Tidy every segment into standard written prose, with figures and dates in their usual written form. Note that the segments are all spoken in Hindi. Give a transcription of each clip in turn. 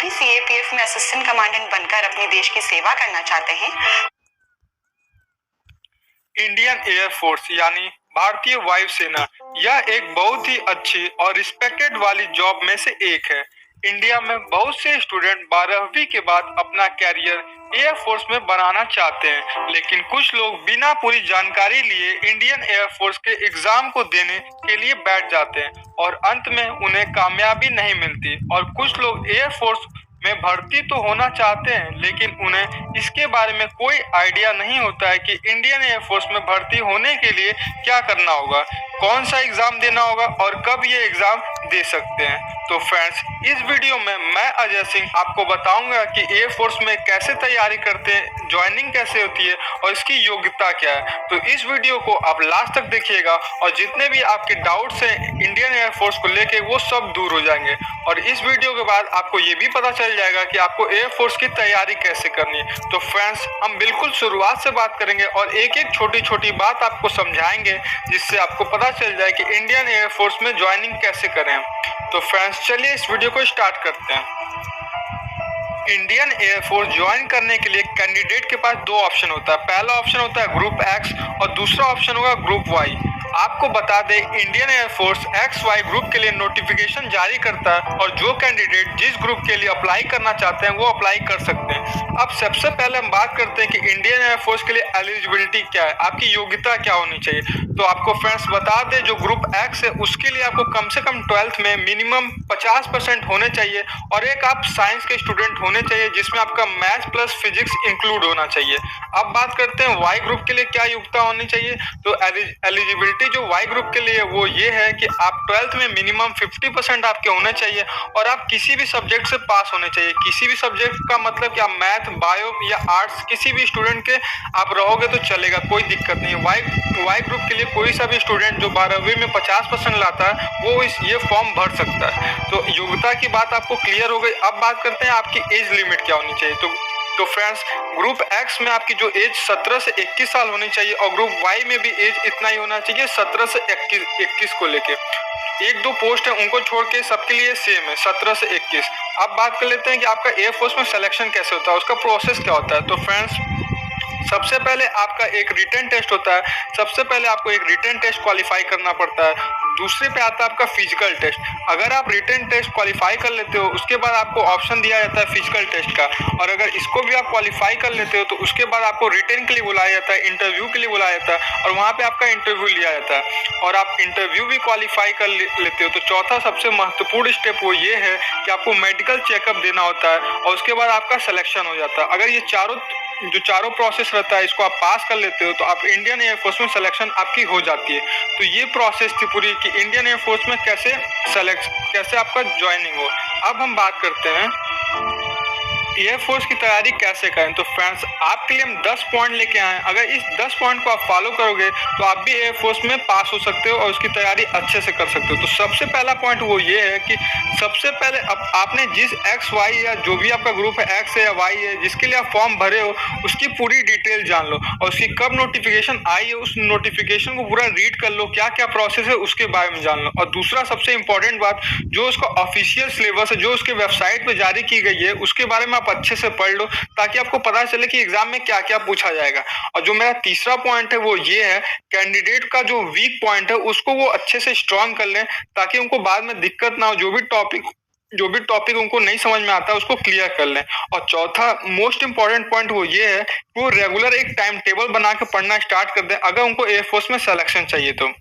भी सीएपीएफ में असिस्टेंट कमांडेंट बनकर अपने देश की सेवा करना चाहते हैं। इंडियन एयरफोर्स यानी भारतीय वायुसेना यह एक बहुत ही अच्छी और रिस्पेक्टेड वाली जॉब में से एक है। इंडिया में बहुत से स्टूडेंट 12वीं के बाद अपना कैरियर एयरफोर्स में बनाना चाहते हैं, लेकिन कुछ लोग बिना पूरी जानकारी लिए इंडियन एयरफोर्स के एग्जाम को देने के लिए बैठ जाते हैं और अंत में उन्हें कामयाबी नहीं मिलती। और कुछ लोग एयरफोर्स में भर्ती तो होना चाहते हैं, लेकिन उन्हें इसके बारे में कोई आइडिया नहीं होता है कि इंडियन एयरफोर्स में भर्ती होने के लिए क्या करना होगा, कौन सा एग्जाम देना होगा और कब ये एग्जाम दे सकते हैं। तो फ्रेंड्स, इस वीडियो में मैं अजय सिंह आपको बताऊंगा कि एयरफोर्स में कैसे तैयारी करते हैं, ज्वाइनिंग कैसे होती है और इसकी योग्यता क्या है। तो इस वीडियो को आप लास्ट तक देखिएगा और जितने भी आपके डाउट्स हैं इंडियन एयरफोर्स को लेके वो सब दूर हो जाएंगे। और इस वीडियो के बाद आपको ये भी पता चल जाएगा कि आपको एयरफोर्स की तैयारी कैसे करनी है। तो फ्रेंड्स, हम बिल्कुल शुरुआत से बात करेंगे और एक एक छोटी छोटी बात आपको समझाएंगे, जिससे आपको पता चल जाए कि इंडियन एयरफोर्स में ज्वाइनिंग कैसे करें। तो फ्रेंड्स, चलिए इस वीडियो को स्टार्ट करते हैं। इंडियन एयरफोर्स ज्वाइन करने के लिए कैंडिडेट के पास दो ऑप्शन होता है। पहला ऑप्शन होता है ग्रुप एक्स और दूसरा ऑप्शन होगा ग्रुप वाई। आपको बता दें, इंडियन एयरफोर्स XY ग्रुप के लिए नोटिफिकेशन जारी करता है और जो कैंडिडेट जिस ग्रुप के लिए अप्लाई करना चाहते हैं वो अप्लाई कर सकते हैं। अब सबसे पहले हम बात करते हैं कि इंडियन एयरफोर्स के लिए एलिजिबिलिटी क्या है, आपकी योग्यता क्या होनी चाहिए। तो आपको फ्रेंड्स बता दें, जो ग्रुप एक्स है उसके लिए आपको कम से कम 12th में मिनिमम 50% होने चाहिए और एक आप साइंस के स्टूडेंट होने चाहिए जिसमें आपका मैथ्स प्लस फिजिक्स इंक्लूड होना चाहिए। अब बात करते हैं वाई ग्रुप के लिए क्या योग्यता होनी चाहिए। तो एलिजिबिलिटी जो वाई ग्रुप के लिए वो ये है कि आप 12th में मिनिमम 50% आपके होने चाहिए और आप किसी भी सब्जेक्ट से पास होने चाहिए। किसी भी सब्जेक्ट का मतलब कि आप मैथ, बायो या आर्ट्स किसी भी स्टूडेंट के आप रहोगे तो चलेगा, कोई दिक्कत नहीं। वाई ग्रुप के लिए कोई सा भी स्टूडेंट जो 12वीं में 50% लाता है वो ये फॉर्म भर सकता है। तो योग्यता की बात आपको क्लियर हो गई। अब बात करते हैं आपकी एज लिमिट क्या होनी चाहिए। तो फ्रेंड्स, ग्रुप एक्स में आपकी जो एज 17 से 21 साल होनी चाहिए और ग्रुप वाई में भी एज इतना ही होना चाहिए, 17 से 21 को लेके। एक दो पोस्ट है उनको छोड़ के सबके लिए सेम है, 17 से 21। अब बात कर लेते हैं कि आपका एयरफोर्स में सिलेक्शन कैसे होता है, उसका प्रोसेस क्या होता है। तो फ्रेंड्स, सबसे पहले आपका एक रिटन टेस्ट होता है। सबसे पहले आपको एक रिटन टेस्ट क्वालिफाई करना पड़ता है। दूसरे पे आता है आपका फिजिकल टेस्ट। अगर आप रिटन टेस्ट क्वालिफाई कर लेते हो उसके बाद आपको ऑप्शन दिया जाता है फिजिकल टेस्ट का, और अगर इसको भी आप क्वालिफाई कर लेते हो तो उसके बाद आपको रिटन के लिए बुलाया जाता है, इंटरव्यू के लिए बुलाया जाता है और वहाँ पे आपका इंटरव्यू लिया जाता है और आप इंटरव्यू भी क्वालिफाई कर लेते हो। तो चौथा सबसे महत्वपूर्ण स्टेप वो ये है कि आपको मेडिकल चेकअप देना होता है और उसके बाद आपका सिलेक्शन हो जाता है। अगर ये चारों प्रोसेस रहता है इसको आप पास कर लेते हो तो आप इंडियन एयरफोर्स में सिलेक्शन आपकी हो जाती है। तो ये प्रोसेस थी पूरी कि इंडियन एयरफोर्स में कैसे आपका ज्वाइनिंग हो। अब हम बात करते हैं एयरफोर्स की तैयारी कैसे करें। तो फ्रेंड्स, आपके लिए हम 10 पॉइंट लेके आए हैं। अगर इस 10 पॉइंट को आप फॉलो करोगे तो आप भी एयरफोर्स में पास हो सकते हो और उसकी तैयारी अच्छे से कर सकते हो। तो सबसे पहला पॉइंट वो ये है कि सबसे पहले आपने जिस एक्स वाई या जो भी आपका ग्रुप है, एक्स है या वाई है, जिसके लिए आप फॉर्म भरे हो उसकी पूरी डिटेल जान लो और उसकी कब नोटिफिकेशन आई है उस नोटिफिकेशन को पूरा रीड कर लो, क्या क्या प्रोसेस है उसके बारे में जान लो। और दूसरा सबसे इंपॉर्टेंट बात, जो उसका ऑफिशियल सिलेबस है, जो उसके वेबसाइट पे जारी की गई है उसके बारे में अच्छे से पढ़ लो ताकि आपको पता चले कि एग्जाम में क्या क्या पूछा जाएगा। और जो मेरा तीसरा पॉइंट है वो ये है, कैंडिडेट का जो वीक पॉइंट है उसको वो अच्छे से स्ट्रॉन्ग कर लें ताकि उनको बाद में दिक्कत ना हो। जो भी टॉपिक उनको नहीं समझ में आता उसको क्लियर कर लें। और चौथा मोस्ट इंपॉर्टेंट पॉइंट वो ये है कि वो रेगुलर एक टाइम टेबल बना के पढ़ना स्टार्ट कर दें अगर उनको एयरफोर्स में सिलेक्शन चाहिए तो।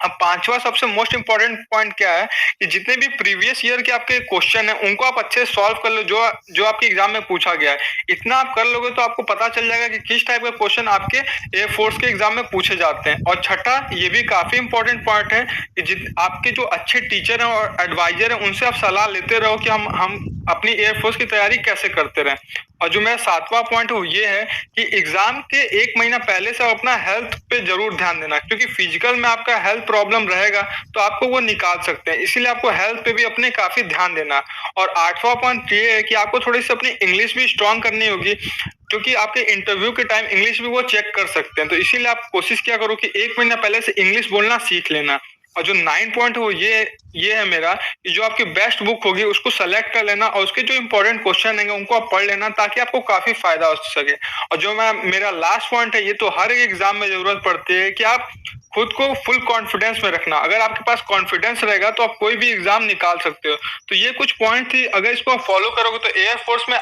अब पांचवा सबसे मोस्ट इंपॉर्टेंट पॉइंट क्या है कि जितने भी प्रीवियस ईयर के आपके क्वेश्चन है उनको आप अच्छे से सॉल्व कर लो, जो आपके एग्जाम में पूछा गया है। इतना आप कर लोगे तो आपको पता चल जाएगा कि किस टाइप के क्वेश्चन आपके एयरफोर्स के एग्जाम में पूछे जाते हैं। और छठा, ये भी काफी इंपॉर्टेंट पॉइंट है कि आपके जो अच्छे टीचर हैं और एडवाइजर हैं उनसे आप सलाह लेते रहो कि हम अपनी एयरफोर्स की तैयारी कैसे करते रहें। और जो मेरा सातवां पॉइंट वो ये है कि एग्जाम के 1 महीना पहले से अपना हेल्थ पे जरूर ध्यान देना, क्योंकि फिजिकल में आपका हेल्थ प्रॉब्लम रहेगा तो आपको वो निकाल सकते हैं, इसीलिए आपको हेल्थ पे भी अपने काफी ध्यान देना। और 8वां पॉइंट ये है कि आपको थोड़ी सी अपनी इंग्लिश भी स्ट्रॉन्ग करनी होगी, क्योंकि आपके इंटरव्यू के टाइम इंग्लिश भी वो चेक कर सकते हैं। तो इसीलिए आप कोशिश क्या करो कि 1 महीना पहले से इंग्लिश बोलना सीख लेना। और जो 9 पॉइंट है वो ये है मेरा कि जो आपकी बेस्ट बुक होगी उसको सेलेक्ट कर लेना और उसके जो इंपॉर्टेंट क्वेश्चन हैं उनको आप पढ़ लेना ताकि आपको काफी फायदा हो सके। और जो मेरा लास्ट पॉइंट है, ये तो हर एक एग्जाम में जरूरत पड़ती है कि आप खुद को फुल कॉन्फिडेंस में रखना। अगर आपके पास कॉन्फिडेंस रहेगा तो आप कोई भी एग्जाम निकाल सकते हो। तो ये कुछ पॉइंट थी, अगर इसको आप फॉलो करोगे तो एयर फोर्स में